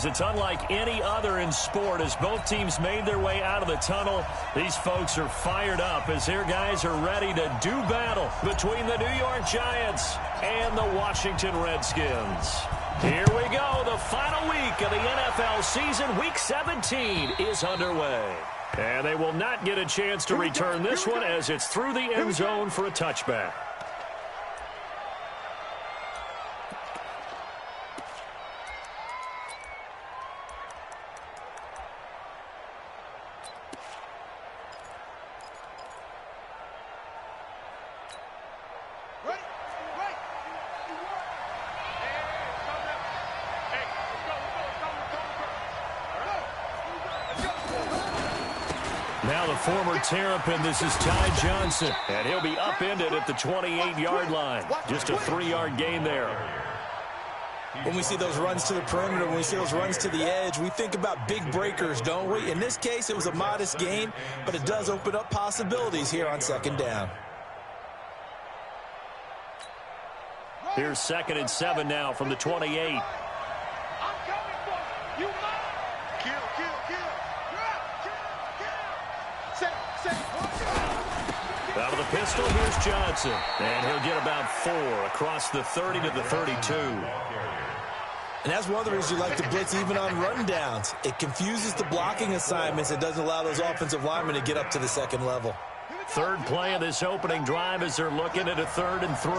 is it's unlike any other in sport. As both teams made their way out of the tunnel, these folks are fired up as their guys are ready to do battle between the New York Giants and the Washington Redskins. Here we go. The final week of the NFL season. Week 17 is underway. And they will not get a chance to return this one as it's through the end zone for a touchback. Now the former Terrapin, this is Ty Johnson, and he'll be upended at the 28-yard line. Just a 3-yard gain there. When we see those runs to the perimeter, when we see those runs to the edge, we think about big breakers, don't we? In this case, it was a modest gain, but it does open up possibilities here on second down. Here's 2nd and 7 now from the 28. Out of the pistol, here's Johnson. And he'll get about 4 across the 30 to the 32. And that's one of the reasons you like to blitz even on rundowns. It confuses the blocking assignments. It doesn't allow those offensive linemen to get up to the second level. Third play of this opening drive as they're looking at a 3rd and 3.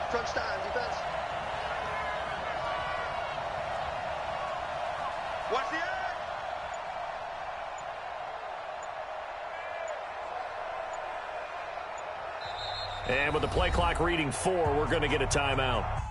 Crunch time, defense. Watch the edge. And with the play clock reading 4, we're going to get a timeout.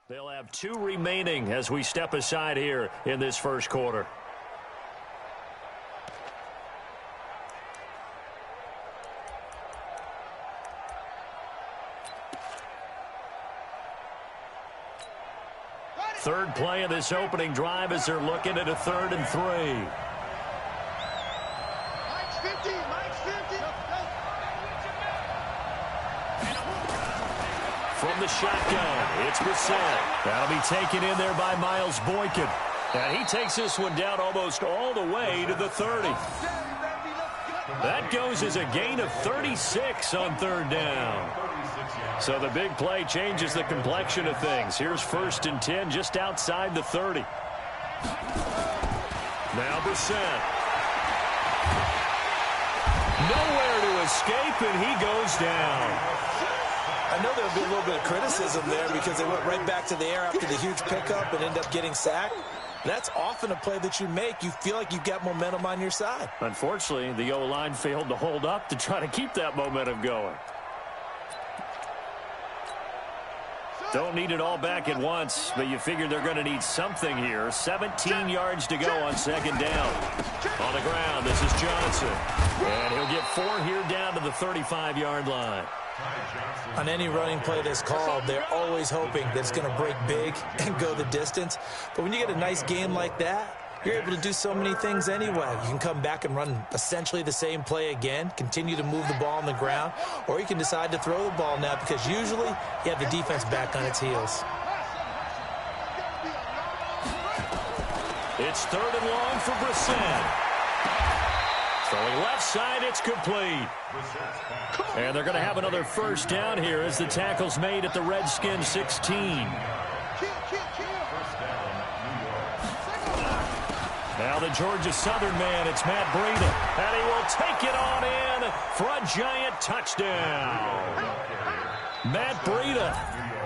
They'll have 2 remaining as we step aside here in this first quarter. Third play of this opening drive as they're looking at a 3rd and 3. Mike's 50, Mike's 50. From the shotgun, it's Brissett. That'll be taken in there by Miles Boykin. And he takes this one down almost all the way to the 30. That goes as a gain of 36 on 3rd down. So the big play changes the complexion of things. Here's 1st and 10 just outside the 30. Now Brissett. Nowhere to escape, and he goes down. I know there'll be a little bit of criticism there because they went right back to the air after the huge pickup and end up getting sacked. That's often a play that you make. You feel like you've got momentum on your side. Unfortunately, the O-line failed to hold up to try to keep that momentum going. Don't need it all back at once, but you figure they're going to need something here. 17 yards to go on 2nd down. On the ground, this is Johnson. And he'll get 4 here down to the 35-yard line. On any running play that's called, they're always hoping that it's going to break big and go the distance. But when you get a nice game like that, you're able to do so many things anyway. You can come back and run essentially the same play again, continue to move the ball on the ground, or you can decide to throw the ball now because usually you have the defense back on its heels. It's 3rd and long for Brissett. Throwing left side, it's complete. And they're going to have another first down here as the tackle's made at the Redskins 16. Now the Georgia Southern man, it's Matt Breida. And he will take it on in for a Giant touchdown. Matt Breida,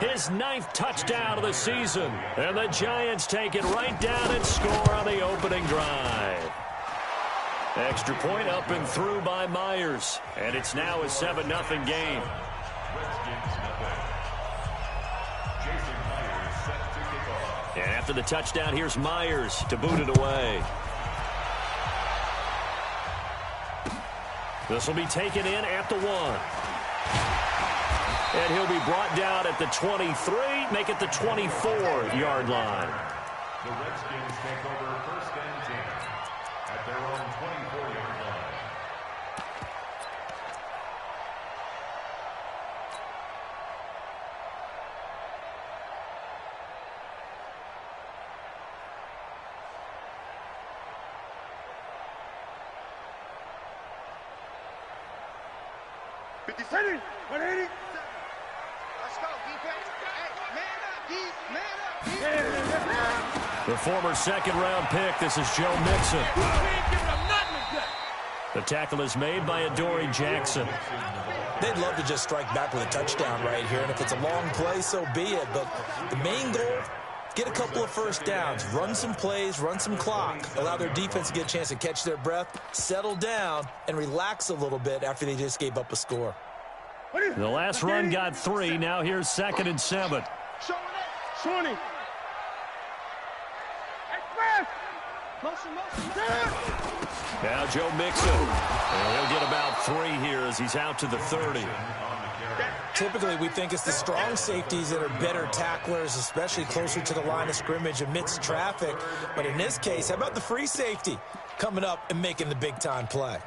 his 9th touchdown of the season. And the Giants take it right down and score on the opening drive. Extra point up and through by Myers. And it's now a 7-0 game. And after the touchdown, here's Myers to boot it away. This will be taken in at the 1. And he'll be brought down at the 23, make it the 24-yard line. The Redskins take over 1st and 10 at their own 24-yard line. Defending, 180. Let's go, defense. Hey, man up, The former second-round pick, this is Joe Mixon. The tackle is made by Adoree Jackson. They'd love to just strike back with a touchdown right here, and if it's a long play, so be it. But the main goal, get a couple of first downs, run some plays, run some clock, allow their defense to get a chance to catch their breath, settle down, and relax a little bit after they just gave up a score. The last run got 3. Now here's 2nd and 7. Now Joe Mixon. And he'll get about 3 here as he's out to the 30. Typically, we think it's the strong safeties that are better tacklers, especially closer to the line of scrimmage amidst traffic. But in this case, how about the free safety coming up and making the big-time play?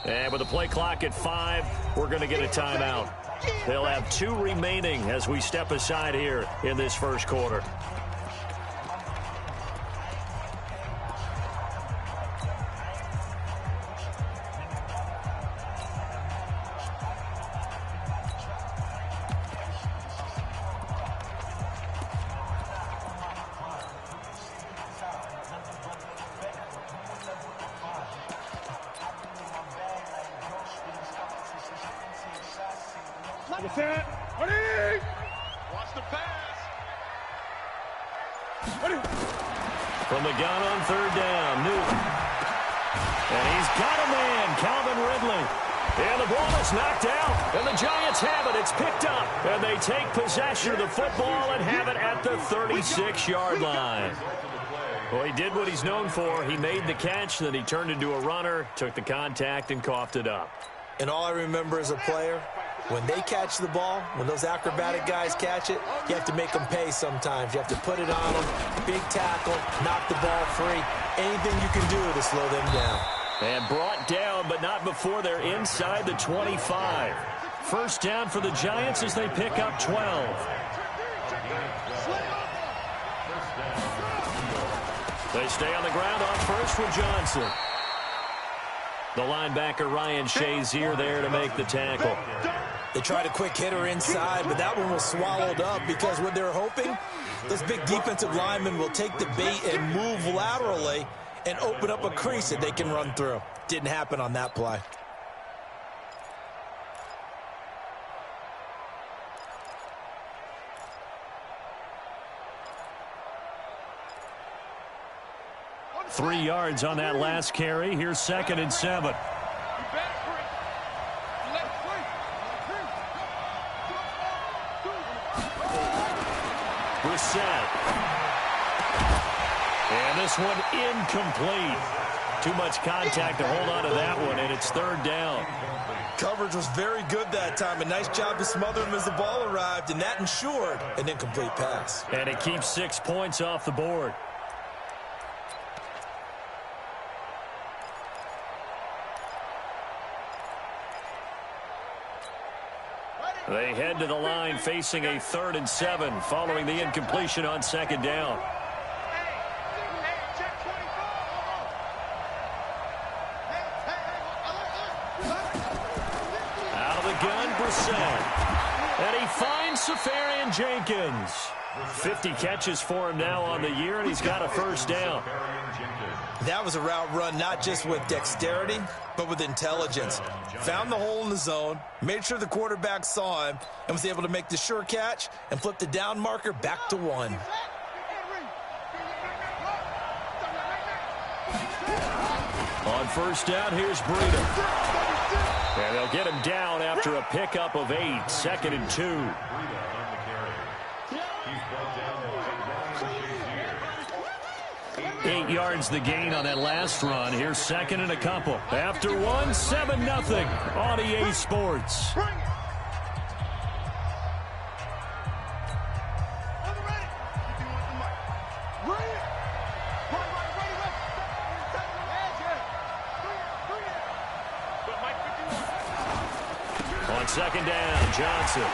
And with the play clock at 5, we're going to get a timeout. They'll have 2 remaining as we step aside here in this first quarter. Watch the pass. From the gun on 3rd down, Newton. And he's got a man, Calvin Ridley. And the ball is knocked out, and the Giants have it. It's picked up, and they take possession of the football and have it at the 36-yard line. Well, he did what he's known for. He made the catch, then he turned into a runner, took the contact, and coughed it up. And all I remember as a player, when they catch the ball, when those acrobatic guys catch it, you have to make them pay sometimes. You have to put it on them, big tackle, knock the ball free. Anything you can do to slow them down. And brought down, but not before they're inside the 25. First down for the Giants as they pick up 12. They stay on the ground on first with Johnson. The linebacker Ryan Shazier there to make the tackle. They tried a quick hitter inside, but that one was swallowed up because what they're hoping, those big defensive linemen will take the bait and move laterally and open up a crease that they can run through. Didn't happen on that play. Three yards on that last carry. Here's 2nd and 7. Brissett. And this one incomplete. Too much contact to hold on to that one, and it's third down. Coverage was very good that time. A nice job to smother him as the ball arrived, and that ensured an incomplete pass. And it keeps 6 points off the board. They head to the line facing a 3rd and 7 following the incompletion on second down. Out of the gun, Febrezey. And he finds Febrezey. 50 catches for him now on the year, and he's got a first down. That was a route run not just with dexterity, but with intelligence. Found the hole in the zone, made sure the quarterback saw him, and was able to make the sure catch and flip the down marker back to 1. On first down, here's Breida. And they'll get him down after a pickup of 8, 2nd and 2. 8 yards the gain on that last run. Here's 2nd and a couple. After 1, 7-0 on EA Sports. On second down, Johnson.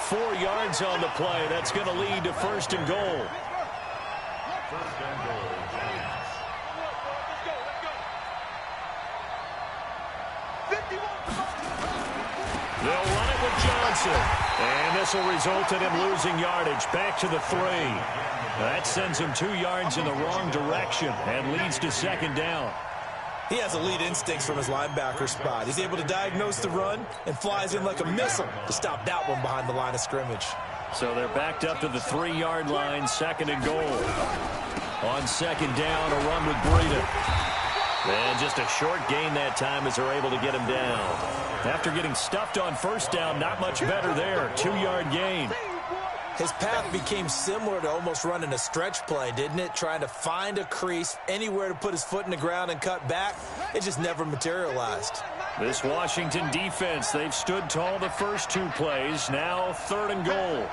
4 yards on the play. That's going to lead to 1st and goal. They'll run it with Johnson. And this will result in him losing yardage. Back to the 3. That sends him 2 yards in the wrong direction and leads to 2nd down. He has elite instincts from his linebacker spot. He's able to diagnose the run and flies in like a missile to stop that one behind the line of scrimmage. So they're backed up to the 3-yard line, 2nd and goal. On second down, a run with Breida. And just a short gain that time as they're able to get him down. After getting stuffed on first down, not much better there. 2-yard gain. His path became similar to almost running a stretch play, didn't it? Trying to find a crease, anywhere to put his foot in the ground and cut back. It just never materialized. This Washington defense, they've stood tall the first 2 plays. Now 3rd and goal.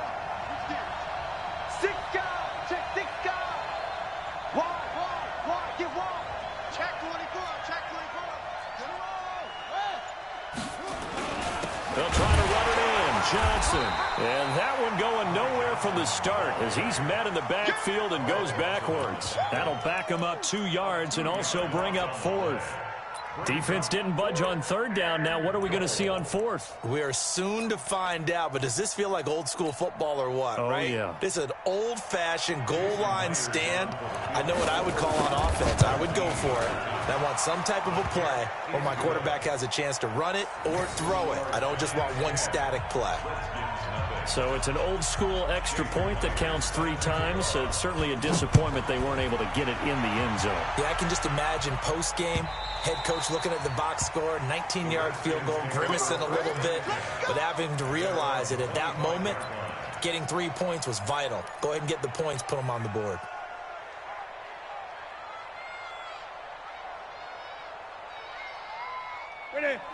They'll try to run it in. Johnson. And that one going nowhere from the start as he's met in the backfield and goes backwards. That'll back him up 2 yards and also bring up 4th. Defense didn't budge on 3rd down. Now what are we going to see on 4th? We are soon to find out, but does this feel like old school football or what, right? Yeah. This is an old-fashioned goal line stand. I know what I would call on offense. I would go for it. I want some type of a play where my quarterback has a chance to run it or throw it. I don't just want one static play. So it's an old-school extra point that counts 3 times. So it's certainly a disappointment they weren't able to get it in the end zone. Yeah, I can just imagine post-game, head coach looking at the box score, 19-yard field goal, grimacing a little bit, but having to realize that at that moment, getting 3 points was vital. Go ahead and get the points, put them on the board.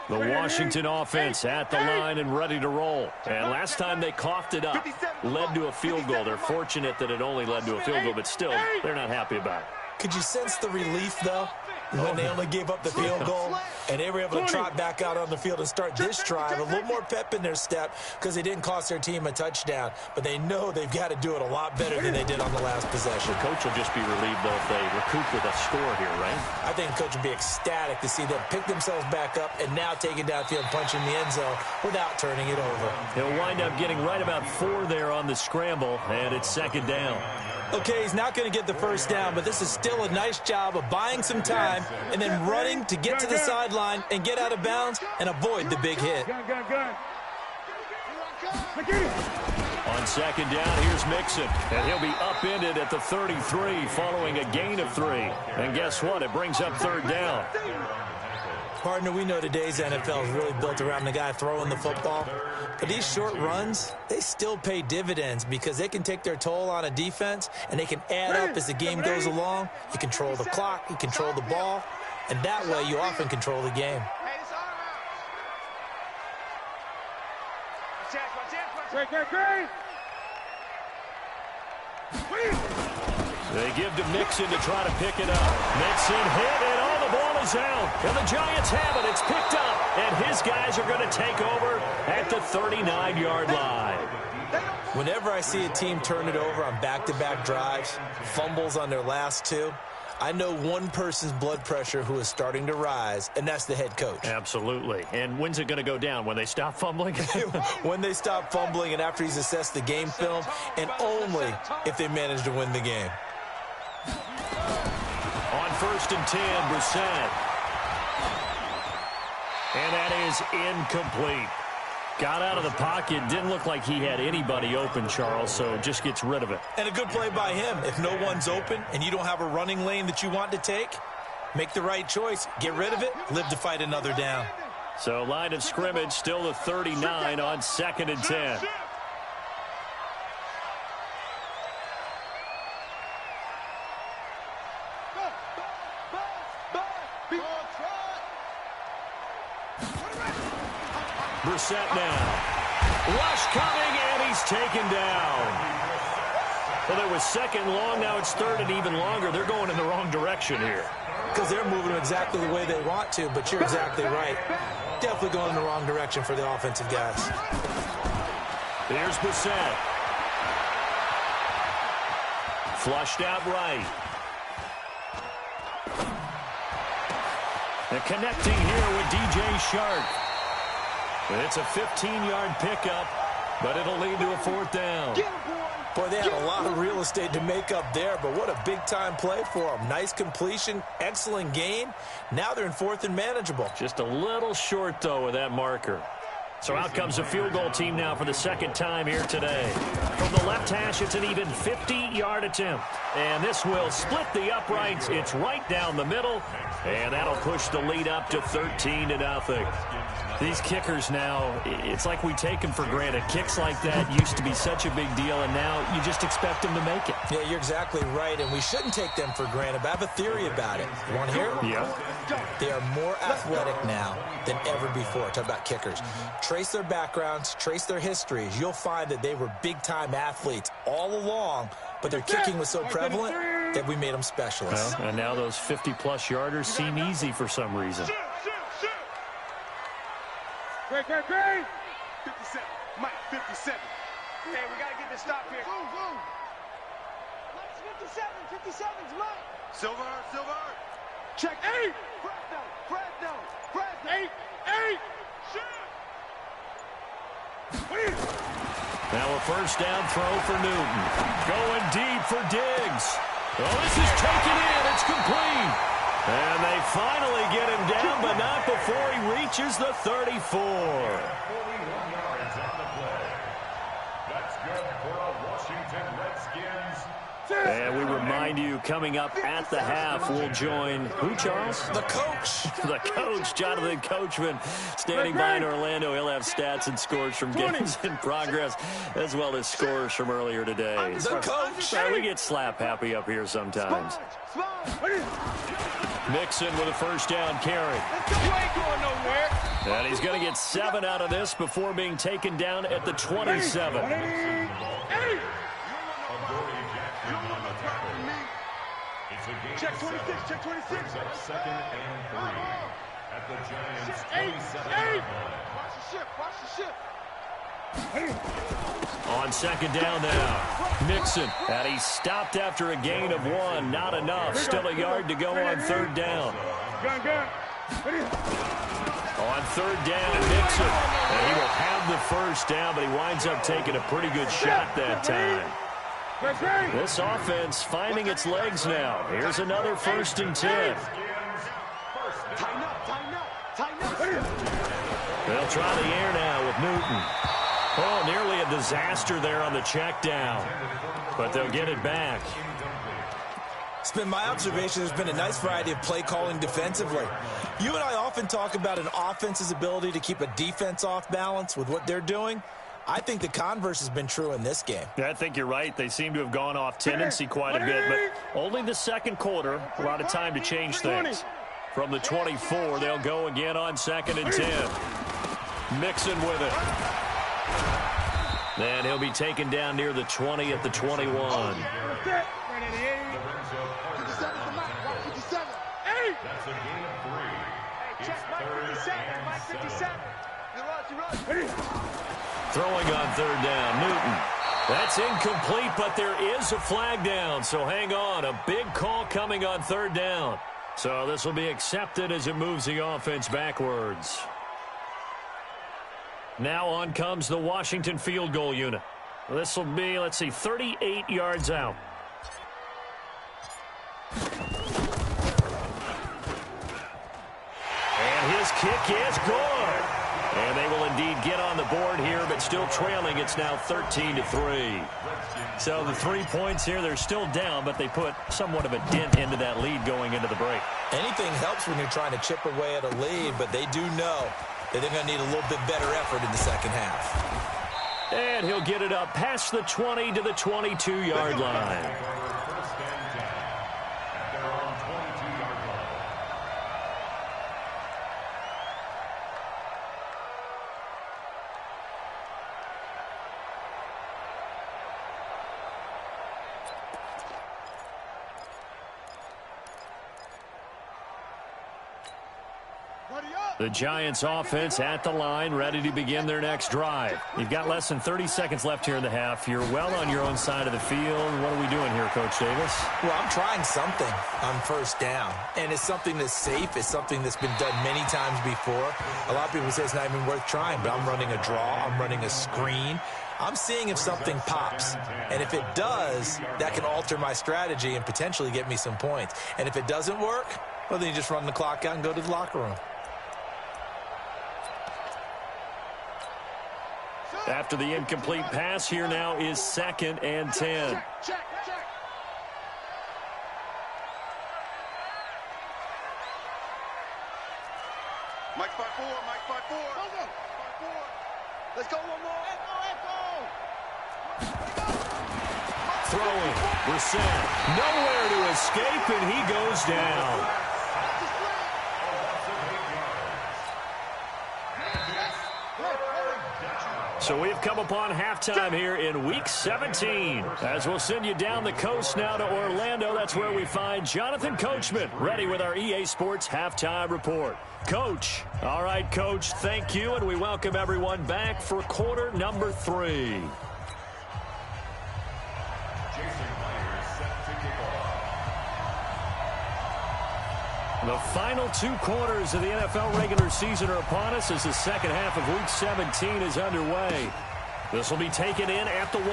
The Washington offense at the line and ready to roll. And last time they coughed it up, led to a field goal. They're fortunate that it only led to a field goal, but still, they're not happy about it. Could you sense the relief, though, when they only gave up the field goal and they were able to trot back out on the field and start this drive, a little more pep in their step because they didn't cost their team a touchdown, but they know they've got to do it a lot better than they did on the last possession. The coach will just be relieved, though, if they recoup with a score here, right? I think the coach will be ecstatic to see them pick themselves back up and now take it downfield, punch in the end zone without turning it over. He'll wind up getting right about 4 there on the scramble, and it's 2nd down. Okay, he's not going to get the first down, but this is still a nice job of buying some time and then running to get to the sideline and get out of bounds and avoid the big hit. On second down, here's Mixon, and he'll be upended at the 33 following a gain of 3. And guess what? It brings up 3rd down. Partner, we know today's NFL is really built around the guy throwing the football. But these short runs, they still pay dividends because they can take their toll on a defense, and they can add up as the game goes along. You control the clock, you control the ball, and that way you often control the game. They give to Mixon to try to pick it up. Mixon hit, and all the ball is out. And the Giants have it. It's picked up, and his guys are going to take over at the 39-yard line. Whenever I see a team turn it over on back-to-back drives, fumbles on their last two, I know one person's blood pressure who is starting to rise, and that's the head coach. Absolutely. And when's it going to go down? When they stop fumbling? When they stop fumbling and after he's assessed the game film, and only if they manage to win the game. On 1st and 10, Brissett. And that is incomplete. Got out of the pocket. Didn't look like he had anybody open, Charles, so just gets rid of it. And a good play by him. If no one's open and you don't have a running lane that you want to take, make the right choice. Get rid of it. Live to fight another down. So line of scrimmage still the 39 on 2nd and 10. Brissett now. Rush coming, and he's taken down. Well, there was 2nd long. Now it's 3rd and even longer. They're going in the wrong direction here. Because they're moving them exactly the way they want to, but you're exactly right. Definitely going in the wrong direction for the offensive guys. Here's Brissett. Flushed out right. They're connecting here with DJ Shark. It's a 15-yard pickup, but it'll lead to a 4th down. Boy, they had a lot of real estate to make up there, but what a big-time play for them. Nice completion, excellent gain. Now they're in 4th and manageable. Just a little short, though, with that marker. So out comes a field goal team now for the 2nd time here today. From the left hash, it's an even 50-yard attempt. And this will split the uprights. It's right down the middle, and that'll push the lead up to 13-0. These kickers now, it's like we take them for granted. Kicks like that used to be such a big deal, and now you just expect them to make it. Yeah, you're exactly right, and we shouldn't take them for granted, but I have a theory about it. You want to hear it? Yeah. They are more athletic now than ever before. Talk about kickers. Trace their backgrounds, trace their histories. You'll find that they were big-time athletes all along, but their kicking was so prevalent that we made them specialists. Well, and now those 50-plus yarders seem easy for some reason. Great. 57. Mike, 57. Hey, we got to get this stop here. Move. Mike's 57. 57's Mike. Silver. Check. 8. Fresno. 8. Shoot. Now a 1st down throw for Newton. Going deep for Diggs. Oh, this is taken in. It's complete. And they finally get him down, but not before he reaches the 34. 41 yards on the play. That's good for a Washington Redskins. And we remind you, coming up at the half, we'll join who, Charles? The coach. The coach, Jonathan Coachman, standing by in Orlando. He'll have stats and scores from games in progress, as well as scores from earlier today. The coach. We get slap happy up here sometimes. Mixon with a 1st down carry. You ain't going nowhere. And he's going to get 7 out of this before being taken down at the 27. Check 26. 2nd and 3 at the Giants 27. Watch the ship. On 2nd down now, Mixon, and he stopped after a gain of 1. Not enough. Still a yard to go on 3rd down. On 3rd down, Mixon, and he will have the 1st down, but he winds up taking a pretty good shot that time. This offense finding its legs now. Here's another 1st and 10. They'll try the air now with Newton. Oh, nearly a disaster there on the check down, but they'll get it back. It's been my observation there's been a nice variety of play calling defensively. You and I often talk about an offense's ability to keep a defense off balance with what they're doing. I think the converse has been true in this game. Yeah, I think you're right. They seem to have gone off tendency quite a bit, but only the second quarter. A lot of time to change things. From the 24, they'll go again on 2nd and 10. Mixon with it. Then he'll be taken down near the 20 at the 21. That's a gain of 3. It's Mike 57. Throwing on 3rd down, Newton. That's incomplete, but there is a flag down, so hang on. A big call coming on 3rd down. So this will be accepted as it moves the offense backwards. Now on comes the Washington field goal unit. This will be, let's see, 38 yards out. And his kick is good. And they will indeed get on the board here, but still trailing. It's now 13-3. So the 3 points here, they're still down, but they put somewhat of a dent into that lead going into the break. Anything helps when you're trying to chip away at a lead, but they do know that they're going to need a little bit better effort in the second half. And he'll get it up past the 20 to the 22-yard line. The Giants offense at the line, ready to begin their next drive. You've got less than 30 seconds left here in the half. You're well on your own side of the field. What are we doing here, Coach Davis? Well, I'm trying something on 1st down, and it's something that's safe. It's something that's been done many times before. A lot of people say it's not even worth trying, but I'm running a draw. I'm running a screen. I'm seeing if something pops, and if it does, that can alter my strategy and potentially get me some points. And if it doesn't work, well, then you just run the clock out and go to the locker room. After the incomplete pass, here now is 2nd and 10. Mike 5-4, Mike 5-4. Let's go one more. Throwing, Brissett, nowhere to escape, and he goes down. So we've come upon halftime here in Week 17. As we'll send you down the coast now to Orlando, that's where we find Jonathan Coachman, ready with our EA Sports Halftime Report. Coach. All right, Coach, thank you, and we welcome everyone back for quarter number 3. The final 2 quarters of the NFL regular season are upon us as the second half of Week 17 is underway. This will be taken in at the 1.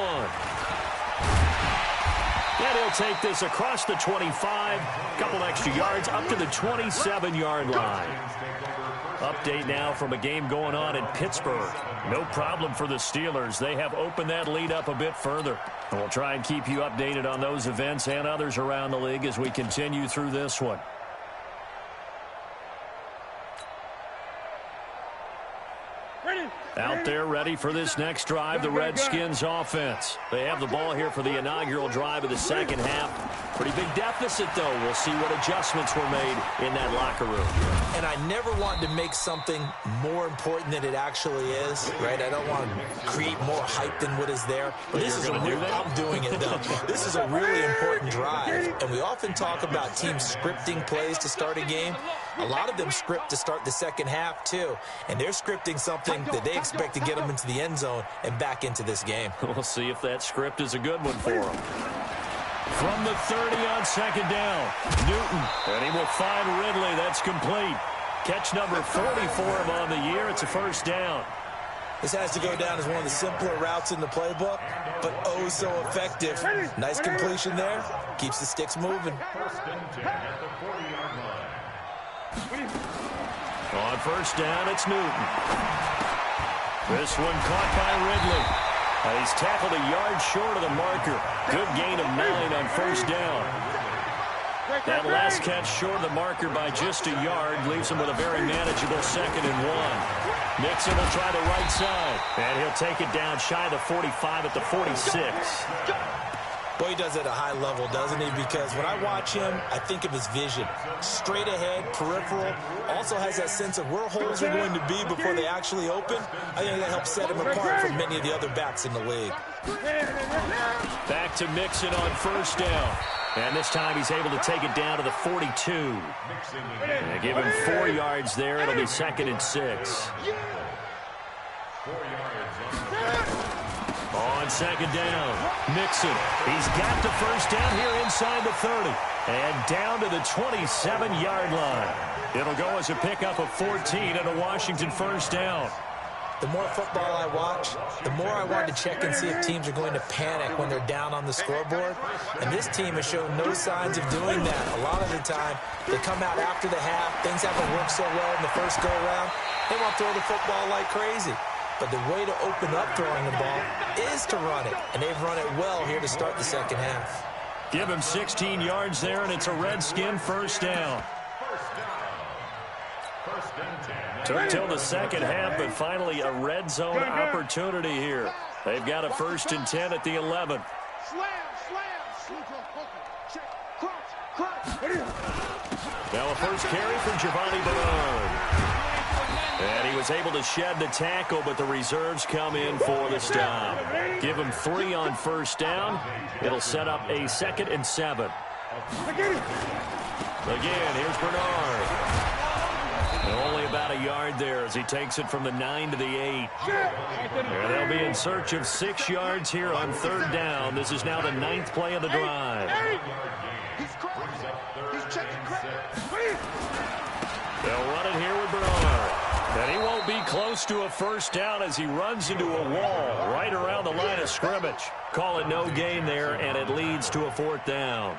And he'll take this across the 25, a couple extra yards, up to the 27-yard line. Update now from a game going on in Pittsburgh. No problem for the Steelers. They have opened that lead up a bit further. And we'll try and keep you updated on those events and others around the league as we continue through this one. Out there ready for this next drive, the Redskins offense. They have the ball here for the inaugural drive of the second half. Pretty big deficit, though. We'll see what adjustments were made in that locker room. And I never want to make something more important than it actually is, right? I don't want to create more hype than what is there. But this is I'm doing it, though. This is a really important drive. And we often talk about teams scripting plays to start a game. A lot of them script to start the second half, too. And they're scripting something that they expect to get them into the end zone and back into this game. We'll see if that script is a good one for them. From the 30 on second down, Newton, and he will find Ridley. That's complete. Catch number 40 for him on the year. It's a first down. This has to go down as one of the simpler routes in the playbook, but oh so effective. Nice completion there. Keeps the sticks moving. On first down, it's Newton. This one caught by Ridley. He's tackled a yard short of the marker. Good gain of 9 on first down. That last catch short of the marker by just a yard leaves him with a very manageable 2nd and 1. Mixon will try the right side, and he'll take it down shy of the 45 at the 46. Boy, he does it at a high level, doesn't he? Because when I watch him, I think of his vision. Straight ahead, peripheral, also has that sense of where holes are going to be before they actually open. I think that helps set him apart from many of the other backs in the league. Back to Mixon on 1st down. And this time he's able to take it down to the 42. And give him 4 yards there. It'll be 2nd and 6. On 2nd down, Mixon. He's got the 1st down here inside the 30. And down to the 27-yard line. It'll go as a pickup of 14 and a Washington 1st down. The more football I watch, the more I want to check and see if teams are going to panic when they're down on the scoreboard. And this team has shown no signs of doing that. A lot of the time, they come out after the half. Things haven't worked so well in the first go-around. They want to throw the football like crazy. But the way to open up throwing the ball is to run it. And they've run it well here to start the second half. Give him 16 yards there, and it's a Redskin 1st down. Took till the second half, but finally a red zone opportunity here. They've got a 1st and 10 at the 11. Now a first carry for Giovanni Bernard. And he was able to shed the tackle, but the reserves come in for the stop. Give him 3 on 1st down. It'll set up a 2nd and 7. Again, here's Bernard. And only about a yard there as he takes it from the 9 to the 8. And they'll be in search of 6 yards here on 3rd down. This is now the 9th play of the drive. They'll run it here with Bernard. And he won't be close to a 1st down as he runs into a wall right around the line of scrimmage. Call it no gain there, and it leads to a 4th down.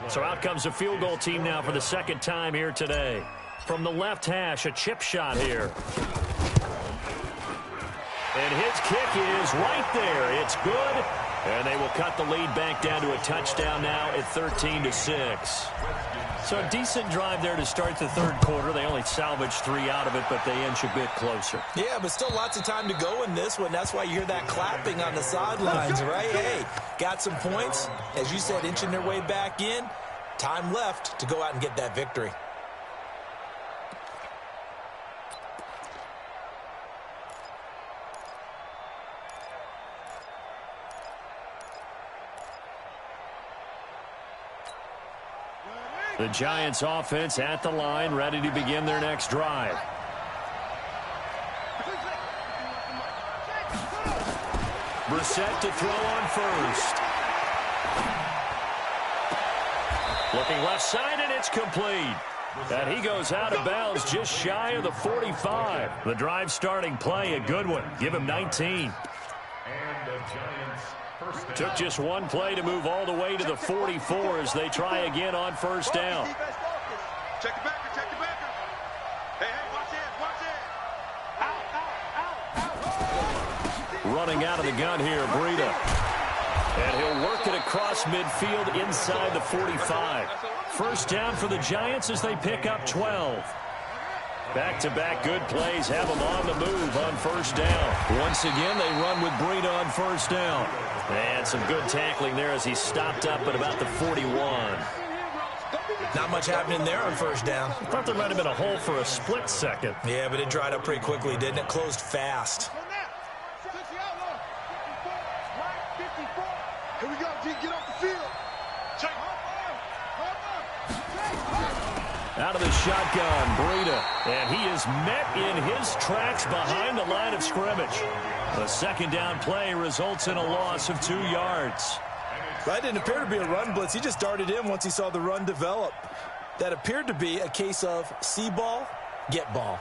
So out comes the field goal team now for the 2nd time here today. From the left hash, a chip shot here. And his kick is right there. It's good. And they will cut the lead back down to a touchdown now at 13-6. So a decent drive there to start the 3rd quarter. They only salvaged 3 out of it, but they inch a bit closer. Yeah, but still lots of time to go in this one. That's why you hear that clapping on the sidelines, right? Hey, got some points. As you said, inching their way back in. Time left to go out and get that victory. The Giants offense at the line, ready to begin their next drive. Brissett to throw on 1st. Looking left side, and it's complete. And he goes out of bounds just shy of the 45. The drive starting play, a good one. Give him 19. Took just one play to move all the way to the 44 as they try again on 1st down. Check the backer, check the backer. Hey, watch it, watch it. Running out of the gun here, Breida. And he'll work it across midfield inside the 45. 1st down for the Giants as they pick up 12. Back-to-back good plays have them on the move on 1st down. Once again, they run with Breida on 1st down. And some good tackling there as he stopped up at about the 41. Not much happening there on 1st down. I thought there might have been a hole for a split second. Yeah, but it dried up pretty quickly, didn't it? Closed fast. Here we go, G, get off the field. Check. Out of the shotgun, Breida. And he is met in his tracks behind the line of scrimmage. The 2nd down play results in a loss of 2 yards. That didn't appear to be a run blitz. He just darted in once he saw the run develop. That appeared to be a case of see ball, get ball.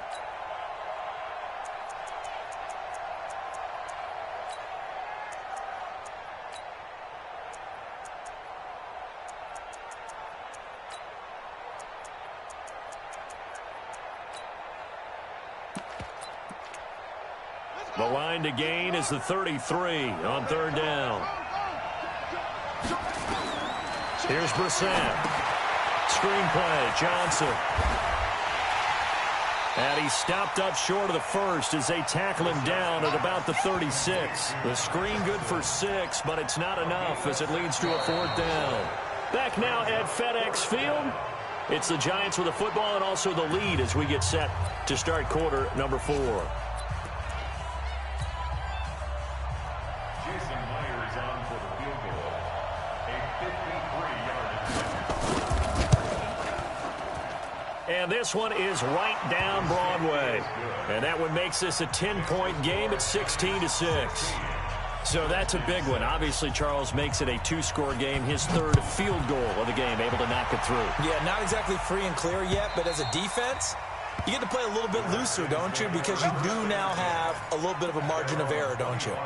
The line to gain is the 33 on 3rd down. Here's Brissett. Screenplay, Johnson. And he stopped up short of the first as they tackle him down at about the 36. The screen good for 6, but it's not enough as it leads to a 4th down. Back now at FedEx Field. It's the Giants with the football and also the lead as we get set to start quarter number 4. Jason Myers on for the field goal. A 53-yard. And this one is right down Broadway. And that one makes this a 10-point game at 16-6. So that's a big one. Obviously, Charles makes it a 2-score game. His 3rd field goal of the game, able to knock it through. Yeah, not exactly free and clear yet, but as a defense, you get to play a little bit looser, don't you? Because you do now have a little bit of a margin of error, don't you?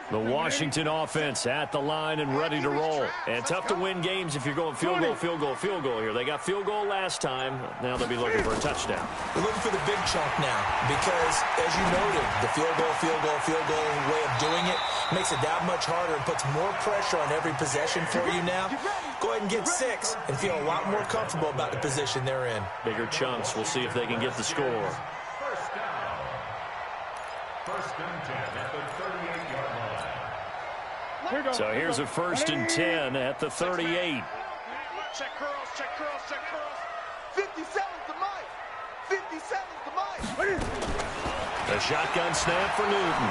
The Washington offense at the line and ready to roll. And tough to win games if you're going field goal, field goal, field goal here. They got field goal last time. Now they'll be looking for a touchdown. They're looking for the big chunk now because, as you noted, the field goal way of doing it makes it that much harder and puts more pressure on every possession for you now. Go ahead and get 6 and feel a lot more comfortable about the position they're in. Bigger chunks. We'll see if they can get the score. First down. 1st and 10 at the 38-yard line. So here's a 1st and 10 at the 38. Check curls, check curls, check curls. 57's the mic. 57's the mic. The shotgun snap for Newton.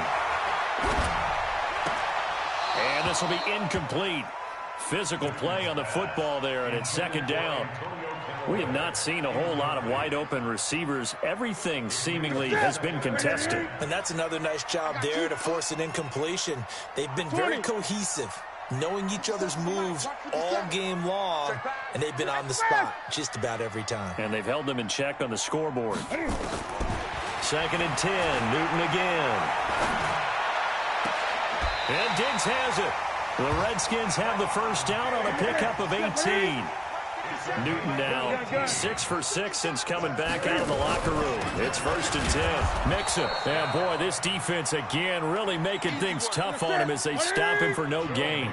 And this will be incomplete. Physical play on the football there, and it's 2nd down. We have not seen a whole lot of wide-open receivers. Everything seemingly has been contested. And that's another nice job there to force an incompletion. They've been very cohesive, knowing each other's moves all game long, and they've been on the spot just about every time. And they've held them in check on the scoreboard. 2nd and 10, Newton again. And Diggs has it. The Redskins have the 1st down on a pickup of 18. Newton now 6 for 6 since coming back out of the locker room. It's 1st and 10. Mixon. And boy, this defense again really making things tough on him as they stop him for no gain.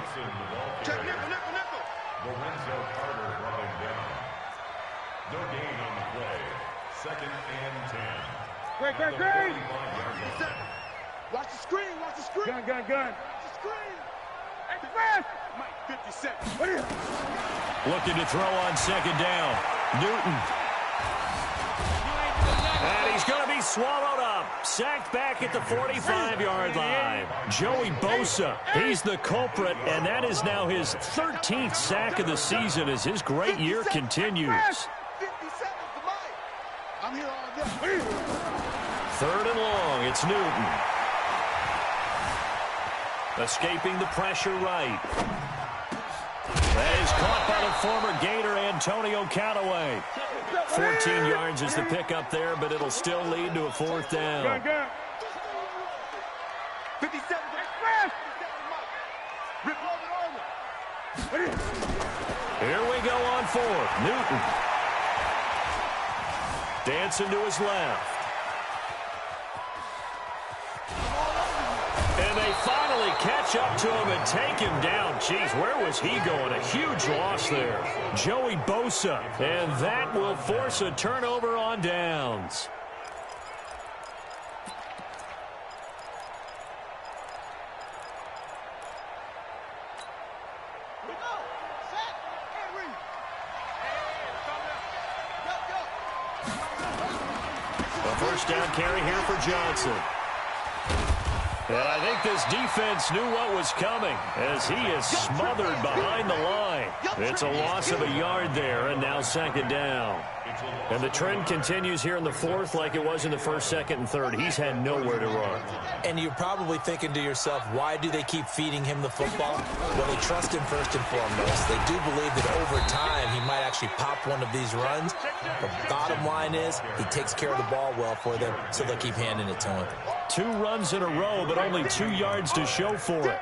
Check nickel, nickel, nickel. Lorenzo Carter brought him down. No gain on the play. 2nd and 10. Great. Watch the screen, watch the screen. Gun. Watch the screen. Express. Mike, 57. Looking to throw on 2nd down. Newton. And he's going to be swallowed up. Sacked back at the 45-yard line. Joey Bosa, he's the culprit, and that is now his 13th sack of the season as his great year continues. 57's the mic. I'm here all day. 3rd and long, it's Newton. Escaping the pressure right. That is caught by the former Gator Antonio Callaway. 14 yards is the pickup there, but it'll still lead to a 4th down. 57 express. Rip over. Here we go on 4th. Newton. Dancing to his left. And they finally catch up to him and take him down. Jeez, where was he going? A huge loss there. Joey Bosa. And that will force a turnover on downs. A 1st down carry here for Johnson. And I think this defense knew what was coming as he is smothered behind the line. It's a loss of a yard there, and now second down. And the trend continues here in the fourth like it was in the first, second, and third. He's had nowhere to run. And you're probably thinking to yourself, why do they keep feeding him the football? Well, they trust him first and foremost. They do believe that over time he might actually pop one of these runs. The bottom line is he takes care of the ball well for them, so they'll keep handing it to him. 2 runs in a row, but only 2 yards to show for it.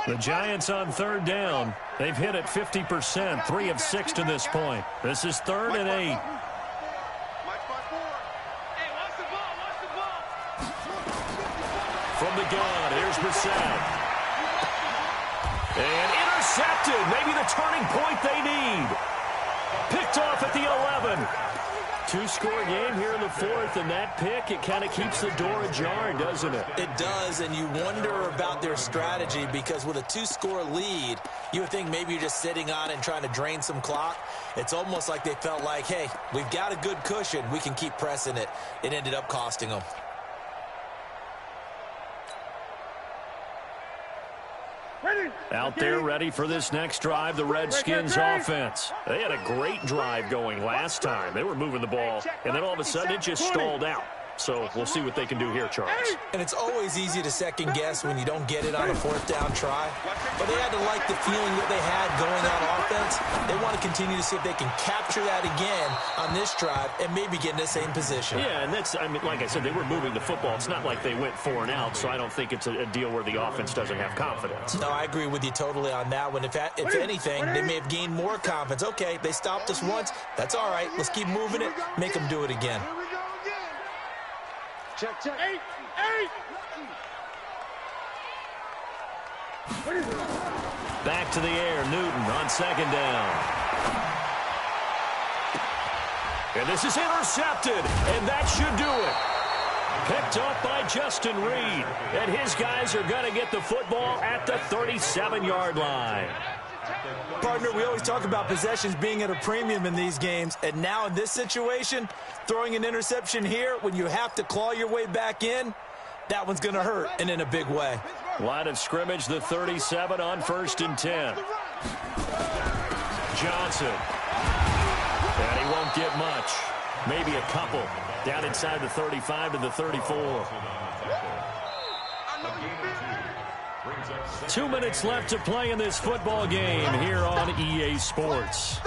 The Giants on third down. They've hit it 50%, 3 of 6 to this point. This is 3rd and 8. From the gun, here's Brissett. And intercepted. Maybe the turning point they need. Picked off at the 11. 2-score game here in the fourth, and that pick, it kind of keeps the door ajar, doesn't it? It does, and you wonder about their strategy because with a 2-score lead, you would think maybe you're just sitting on it and trying to drain some clock. It's almost like they felt like, hey, we've got a good cushion. We can keep pressing it. It ended up costing them. Out there ready for this next drive, the Redskins offense. They had a great drive going last time. They were moving the ball, and then all of a sudden it just stalled out. So we'll see what they can do here, Charles. And it's always easy to second guess when you don't get it on a 4th down try. But they had to like the feeling that they had going on offense. They want to continue to see if they can capture that again on this drive and maybe get in the same position. Yeah, and that's, I mean, like I said, they were moving the football. It's not like they went 4 and out, so I don't think it's a deal where the offense doesn't have confidence. No, I agree with you totally on that one. If anything, they may have gained more confidence. Okay, they stopped us once. That's all right. Let's keep moving it. Make them do it again. Check. 8. Back to the air, Newton on second down. And this is intercepted, and that should do it. Picked up by Justin Reed, and his guys are going to get the football at the 37-yard line. Partner, we always talk about possessions being at a premium in these games, and now in this situation, throwing an interception here when you have to claw your way back in, that one's going to hurt, and in a big way. Line of scrimmage, the 37 on 1st and 10. Johnson. And he won't get much. Maybe a couple. Down inside the 35 to the 34. 2 minutes left to play in this football game here on EA Sports.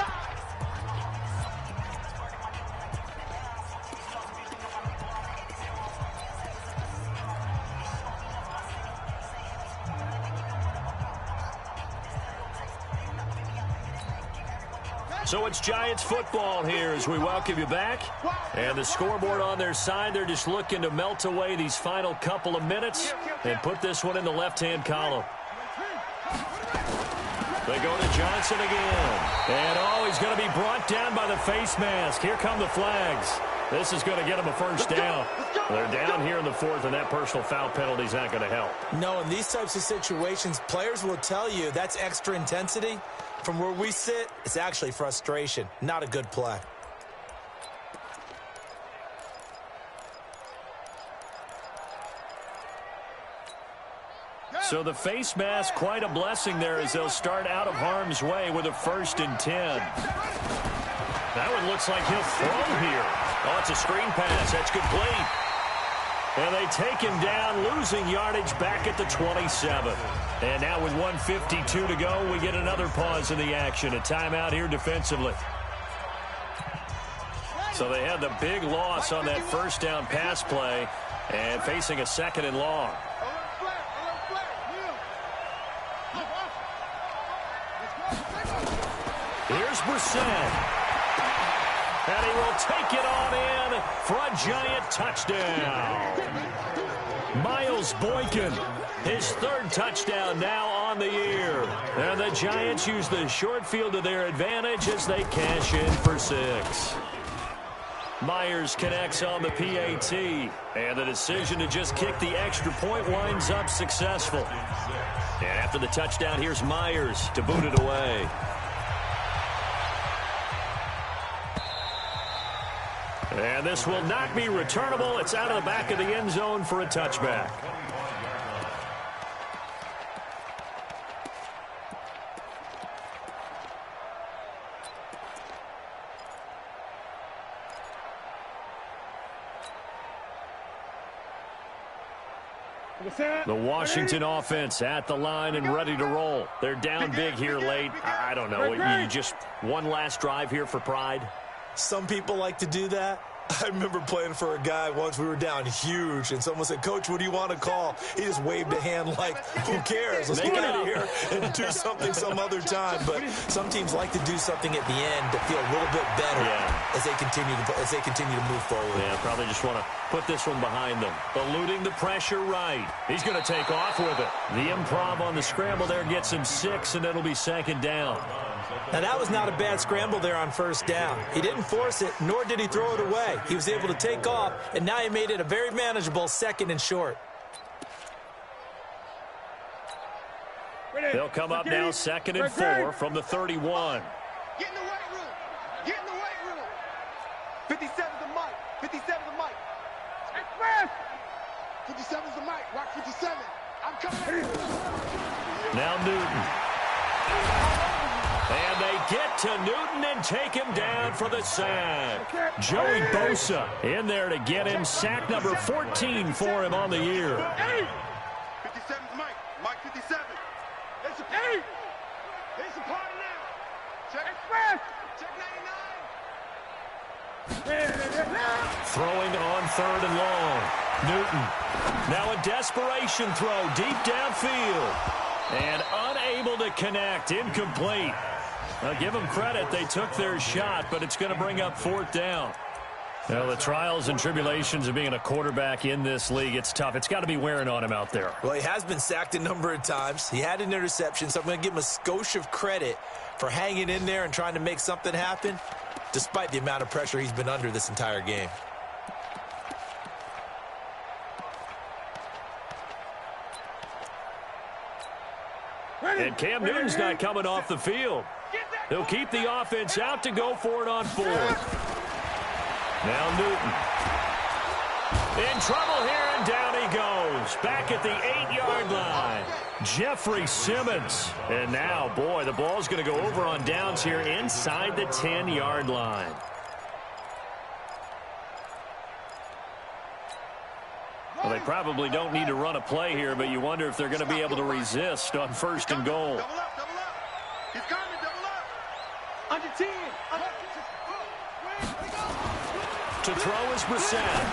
So it's Giants football here as we welcome you back. And the scoreboard on their side, they're just looking to melt away these final couple of minutes and put this one in the left-hand column. They go to Johnson again. And, oh, he's going to be brought down by the face mask. Here come the flags. This is going to get them a first down. They're down here in the fourth, and that personal foul penalty is not going to help. No, in these types of situations, players will tell you that's extra intensity. From where we sit, it's actually frustration. Not a good play. So the face mask, quite a blessing there as they'll start out of harm's way with a 1st and 10. That one looks like he'll throw here. Oh, it's a screen pass. That's complete. And they take him down, losing yardage back at the 27. And now with 1:52 to go, we get another pause in the action. A timeout here defensively. So they had the big loss on that first down pass play and facing a 2nd and long. Here's Brissett. And he will take it on in for a Giant touchdown. Miles Boykin, his 3rd touchdown now on the year. And the Giants use the short field to their advantage as they cash in for 6. Myers connects on the PAT. And the decision to just kick the extra point winds up successful. And after the touchdown, here's Myers to boot it away. And this will not be returnable. It's out of the back of the end zone for a touchback. The Washington offense at the line and ready to roll. They're down big here late. I don't know. You just one last drive here for pride? Some people like to do that. I remember playing for a guy once. We were down huge, and someone said, "Coach, what do you want to call?" He just waved a hand like, "Who cares? Let's get out of here and do something some other time." But some teams like to do something at the end to feel a little bit better as they continue to move forward. Yeah, probably just want to put this one behind them. Eluding the pressure right. He's going to take off with it. The improv on the scramble there gets him 6, and it'll be second down. Now, that was not a bad scramble there on first down. He didn't force it, nor did he throw it away. He was able to take off, and now he made it a very manageable 2nd and short. They'll come up now 2nd and 4 from the 31. Get in the weight room. Get in the weight room. 57's the mic. 57's the mic. Express. 57's the mic. Rock 57. I'm coming. Now Newton. And they get to Newton and take him down for the sack. Joey Bosa in there to get him. Sack number 14 for him on the year. 57's Mike. Mike 57. It's a party. It's a party now. Check express. Check 99. Throwing on 3rd and long. Newton. Now a desperation throw deep downfield. And unable to connect. Incomplete. I'll give them credit. They took their shot, but it's going to bring up 4th down. Well, the trials and tribulations of being a quarterback in this league, it's tough. It's got to be wearing on him out there. Well, he has been sacked a number of times. He had an interception, so I'm going to give him a skosh of credit for hanging in there and trying to make something happen, despite the amount of pressure he's been under this entire game. And Cam Newton's not coming off the field. He'll keep the offense out to go for it on 4th. Now Newton. In trouble here, and down he goes. Back at the 8-yard line. Jeffrey Simmons. And now, boy, the ball's going to go over on downs here inside the 10-yard line. Well, they probably don't need to run a play here, but you wonder if they're going to be able to resist on 1st and goal. Double up, double up. He's coming, double up. Under 10. To throw is Brissett.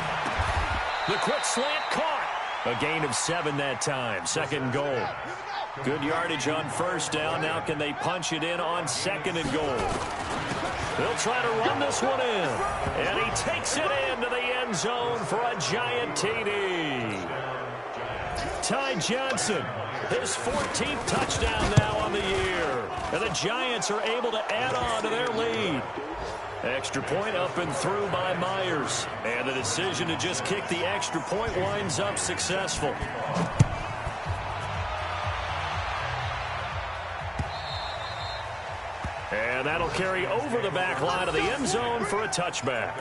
The quick slant caught. A gain of 7 that time. 2nd and goal. Good yardage on 1st down. Now can they punch it in on 2nd and goal? They'll try to run this one in. And he takes it into the end zone for a giant TD. Ty Johnson, his 14th touchdown now on the year. And the Giants are able to add on to their lead. Extra point up and through by Myers. And the decision to just kick the extra point winds up successful. And that'll carry over the back line of the end zone for a touchback.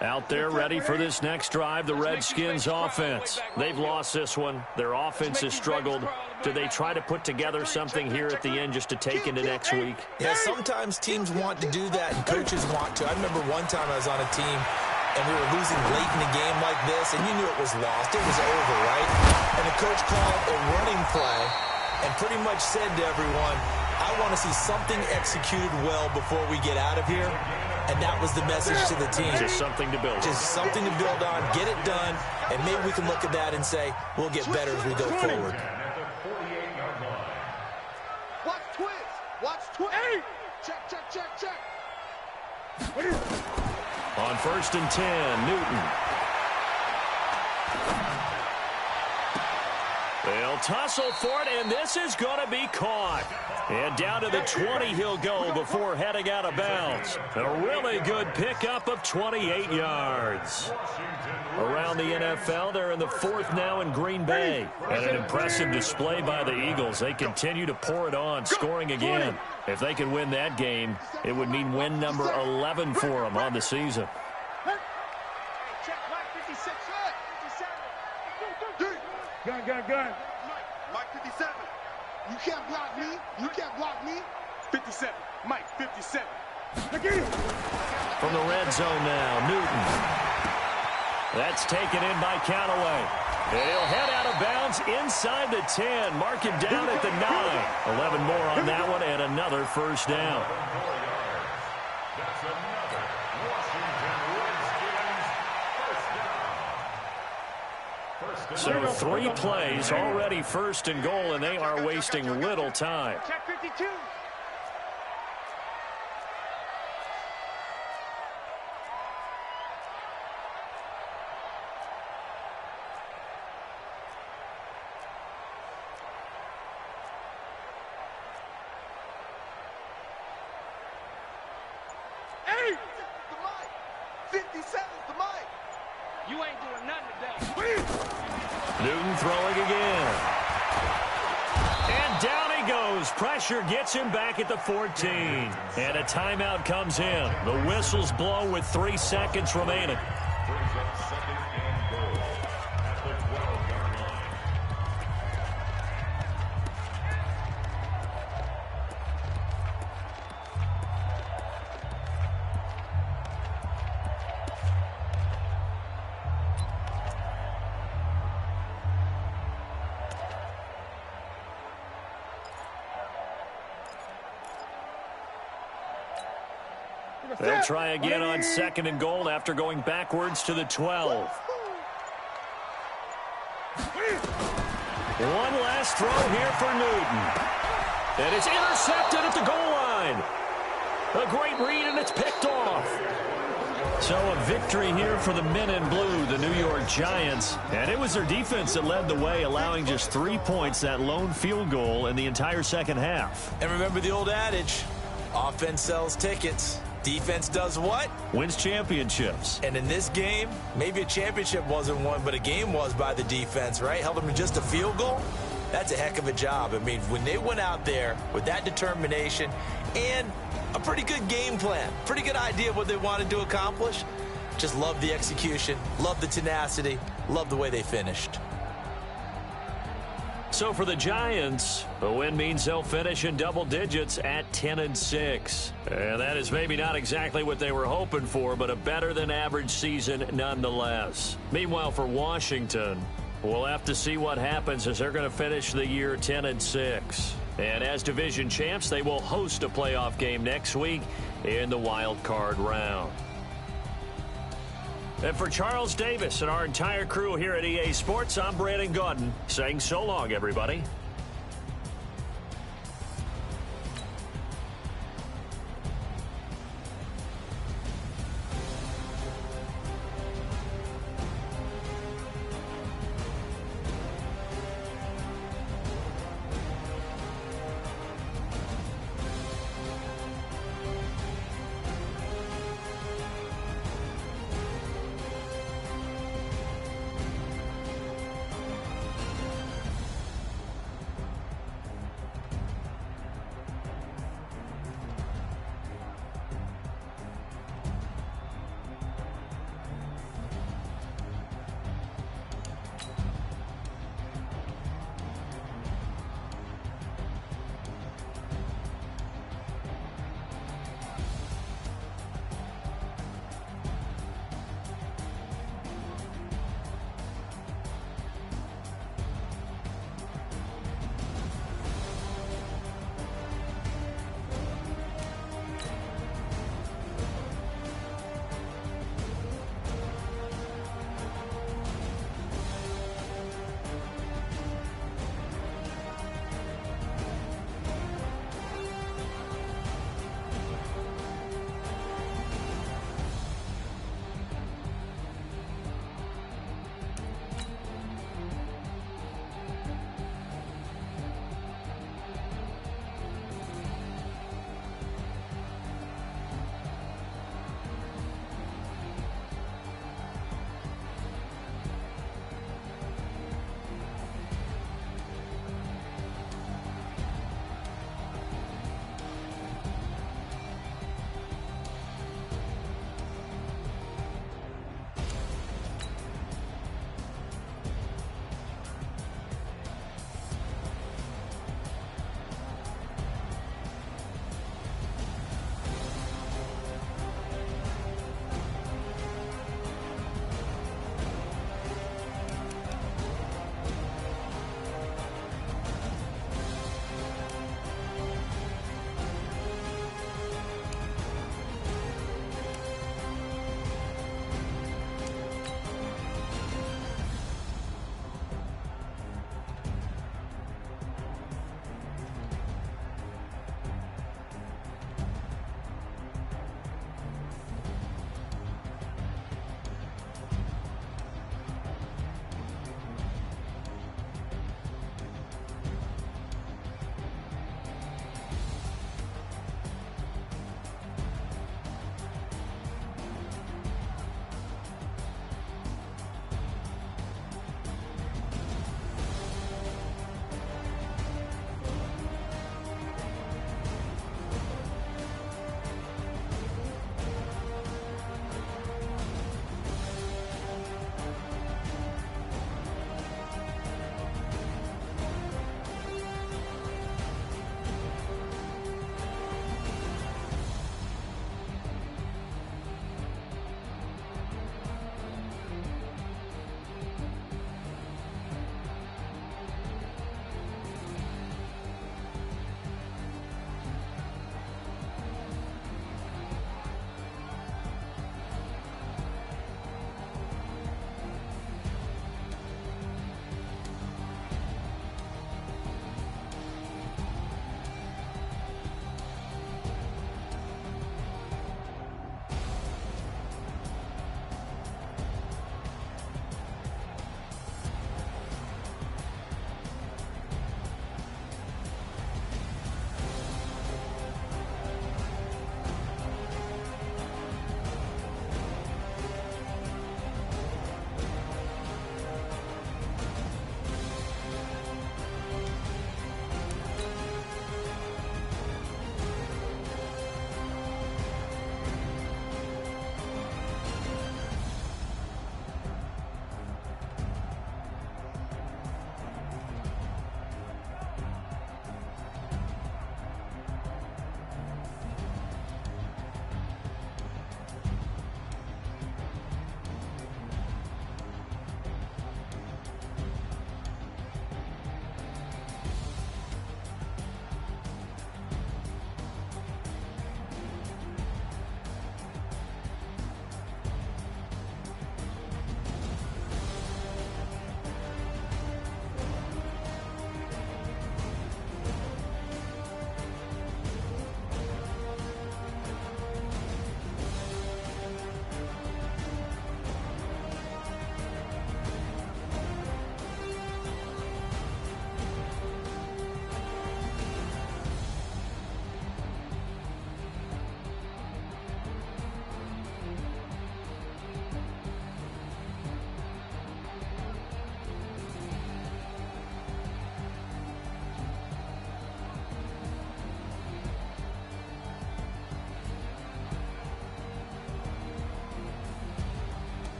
Out there ready for this next drive, the Redskins offense. They've lost this one. Their offense has struggled. Do they try to put together something here at the end just to take into next week? Yeah, sometimes teams want to do that and coaches want to. I remember one time I was on a team and we were losing late in the game like this, and you knew it was lost. It was over, right? And the coach called a running play and pretty much said to everyone, I want to see something executed well before we get out of here. And that was the message to the team. Just something to build on. Just something to build on, get it done, and maybe we can look at that and say, we'll get better as we go forward. Watch twist. Watch twist. Hey. Check, check, check, check. On 1st and 10, Newton. They'll tussle for it, and this is going to be caught. And down to the 20 he'll go before heading out of bounds. A really good pickup of 28 yards. Around the NFL, they're in the 4th now in Green Bay. And an impressive display by the Eagles. They continue to pour it on, scoring again. If they can win that game, it would mean win number 11 for them on the season. Gun. Mike 57. You can't block me. You can't block me. 57. Mike 57. From the red zone now, Newton. That's taken in by Callaway. And he'll head out of bounds inside the 10. Mark him down at the 9. 11 more on that one and another first down. That's another Washington Redskins first down. So 3 plays, already first and goal, and they are wasting little time. Check 52. Hey! The mic. 57's the mic. You ain't doing nothing today. Newton throwing again. And down he goes. Pressure gets him back at the 14. And a timeout comes in. The whistles blow with 3 seconds remaining. Brings up second and goal at the 12-yard line. They'll try again on second and goal after going backwards to the 12. One last throw here for Newton. And it's intercepted at the goal line. A great read, and it's picked off. So a victory here for the men in blue, the New York Giants. And it was their defense that led the way, allowing just 3 points, that lone field goal in the entire second half. And remember the old adage, offense sells tickets. Defense does what? Wins championships. And in this game, maybe a championship wasn't won, but a game was by the defense, right? Held them to just a field goal. That's a heck of a job. I mean, when they went out there with that determination and a pretty good game plan, pretty good idea of what they wanted to accomplish, just love the execution, love the tenacity, love the way they finished. So for the Giants, the win means they'll finish in double digits at 10-6. And that is maybe not exactly what they were hoping for, but a better than average season nonetheless. Meanwhile, for Washington, we'll have to see what happens as they're going to finish the year 10-6. And as division champs, they will host a playoff game next week in the wild card round. And for Charles Davis and our entire crew here at EA Sports, I'm Brandon Gaudin saying so long, everybody.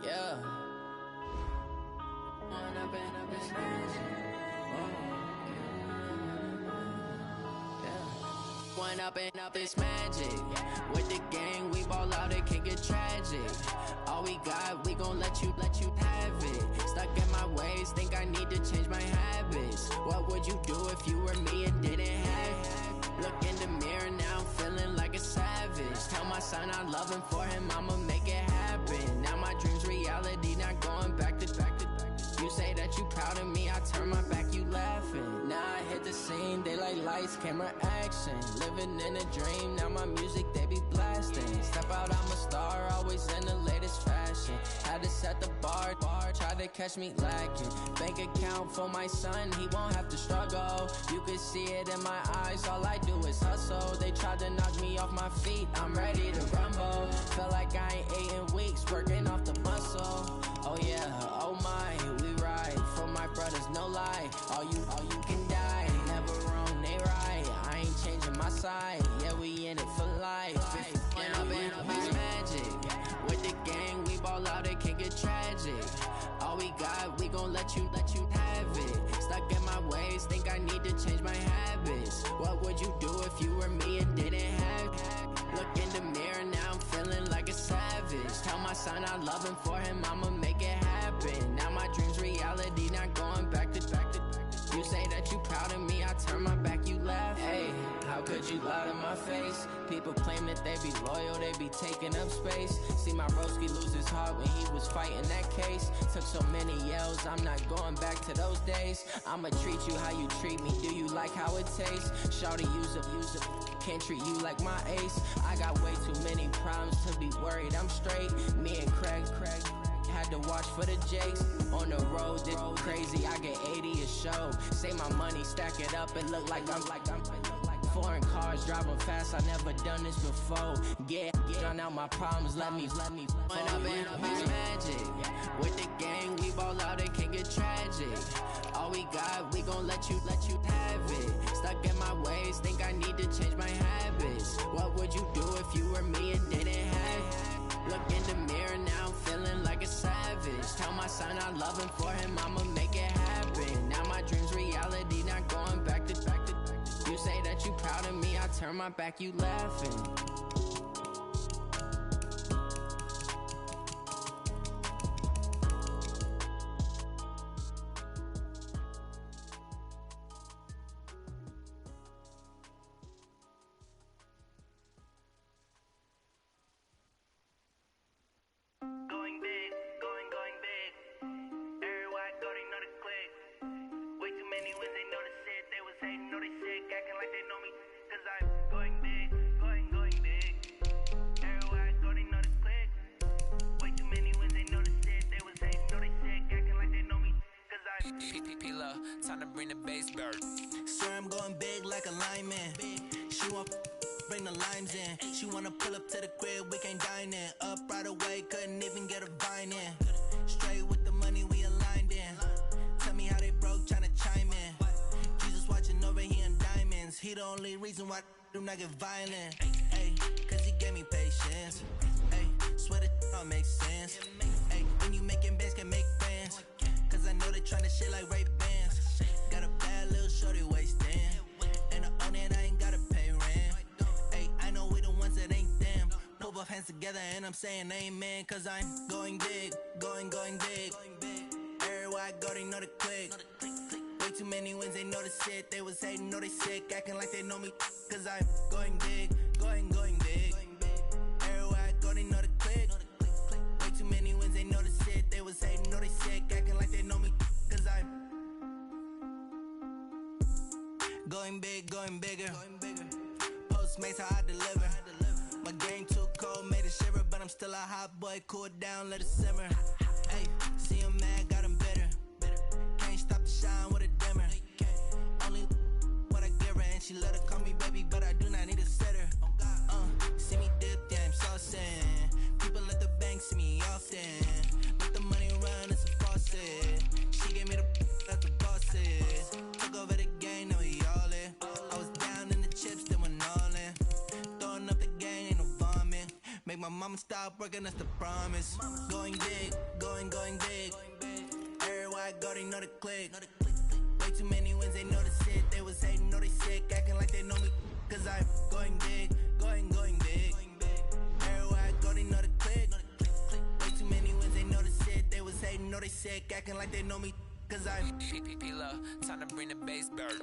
Yeah. Wanna be a bitch magic. One up and up is magic. With the gang, we ball out, it can get tragic. All we got, we gon' let you have it. Stuck in my ways, think I need to change my habits. What would you do if you were me and didn't have it? Look in the mirror now, I'm feeling like a savage. Tell my son I love him, for him I'ma make it happen. Now my dream's reality, not going back to. You say that you proud of me, I turn my back, you laughing. Now I hit the scene, they like lights, camera, action. Living in a dream, now my music, they be blasting. Step out, I'm a star, always in the latest fashion. Had to set the bar, try to catch me lacking. Bank account for my son, he won't have to struggle. You can see it in my eyes, all I do is hustle. They tried to knock me off my feet, I'm ready to rumble. Feel like I ain't ate in weeks, working off the muscle. Oh yeah, oh my, we ride for my brothers, no lie. All you can die, never wrong, they right. I ain't changing my side, yeah, we in it for life. If up it's magic. With the gang, we ball out, it can get tragic. All we got, we gon' let you have it. Stuck in my ways, think I need to change my habits. What would you do if you were me and didn't have it? Look in the mirror, now I'm feeling like a savage. Tell my son I love him, for him I'ma make it happen. Now my dream's reality, not going back to. You say that you proud of me, I turn my back, you laugh. Hey, how could you lie to my face? People claim that they be loyal, they be taking up space. See my broski lose his heart when he was fighting that case. Took so many yells, I'm not going back to those days. I'ma treat you how you treat me, do you like how it tastes? Shawty, use up, can't treat you like my ace. I got way too many problems to be worried, I'm straight. Me and Craig had to watch for the Jakes. On the road, this crazy, I get 80 a show. Say my money, stack it up, it look like I'm foreign cars, driving fast, I never done this before. Get drown out my problems, let me One up and up is magic. With the gang, we ball out, it can get tragic. All we got, we gon' let you have it. Stuck in my ways, think I need to change my habits. What would you do if you were me and didn't have it? Look in the mirror, now I'm feeling like a savage. Tell my son I love him, for him I'ma make it happen. Now my dream's reality, not going back to. You say that you proud of me, I turn my back, you laughing. Time to bring the bass bird. Swear I'm going big like a lineman. She want bring the limes in. She wanna pull up to the crib, we can't dine in. Up right away, couldn't even get a vine in. Straight with the money, we aligned in. Tell me how they broke, tryna chime in. Jesus watching over here in diamonds. He the only reason why I do not get violent. Ay, cause he gave me patience. Ay, swear that all makes sense. Ay, when you making bands, can make plans. Cause I know they tryna shit like Ray-Bans. Got a bad little shorty wasting. And I own it, I ain't gotta pay rent. Ay, I know we the ones that ain't them. Put both hands together and I'm saying amen. Cause I'm going big, going big. Everywhere I go, they know the click. Way too many wins, they know the shit. They was hating, know they sick, acting like they know me. Cause I'm going big, going big. Everywhere I go, they know the click. Way too many wins, they know the shit. They was hating, know they sick, acting like they know me. Cause I'm going big, going bigger. Postmates, how I deliver. My game too cold, made it shiver. But I'm still a hot boy, cool it down, let it simmer. Hey, see him mad, got him bitter. Can't stop the shine with a dimmer. Only what I give her, and she let her call me baby, but I do not need a sitter. See me dip, yeah, I'm saucing. People at the bank see me often. Let the money run, it's a faucet. She gave me the that's the bosses. Took over the game, now we all in. I was down in the chips, then went all in. Throwing up the gang, ain't no vomit. Make my mama stop working, that's the promise. Going big, going big. Everywhere I go, they know the click. Way too many wins, they know the shit. They was hating, know they sick, acting like they know me. Cause I'm going big, going big. Everywhere I go, they know the click. Way too many wins, they know the shit. They was hating, know they sick, acting like they know me. Cause I'm P-Lo, time to bring the bass bird.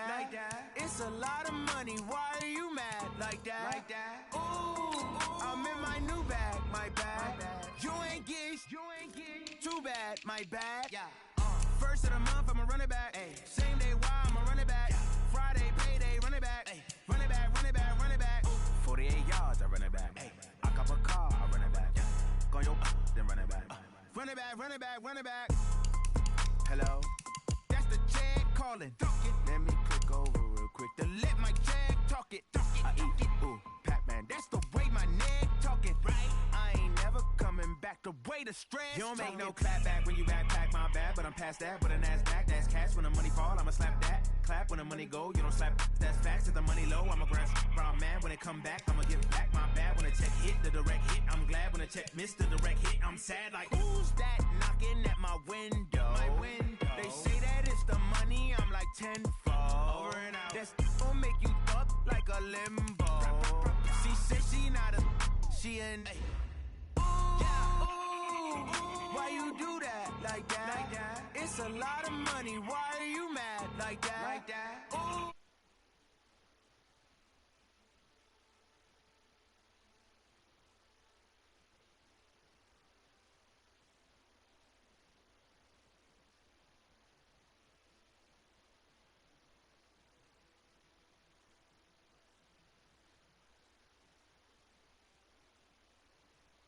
Like that. It's a lot of money. Why are you mad like that? Ooh, I'm in my new bag, my bad. You ain't get too bad, my bad. Yeah. First of the month, I'ma run it back. Ay. Same day, why I'ma run it back. Yeah. Friday, payday, run it back. Ay. Run it back, run it back, run it back. 48 yards, I run it back. Ay. I cop a car, I run it back. Yeah. Go your then run it back. Run it back, run it back, run it back. Hello? That's the check calling. Let me click over real quick to let my check talk it. I eat it, ooh, Pac-Man. That's the way my neck talking. Right? I ain't never coming back. The way the stress. You don't make no clap back when you backpack, my bad. But I'm past that. With a NASDAQ, that's cash. When the money fall, I'ma slap that. Clap when the money go. You don't slap. That's facts. If the money low, I'ma grab brown man. When it come back, I'ma get back. My bad. When the check hit, the direct hit. I'm glad when the check missed the direct hit. I'm sad like who's that knocking at my window? My window. They say that it's the money. I'm like tenfold. Over and out. That's gon' make you up like a limbo. She said she not a. She an. Yeah. Ooh, why you do that like that? It's a lot of money. Why are you mad like that? Ooh.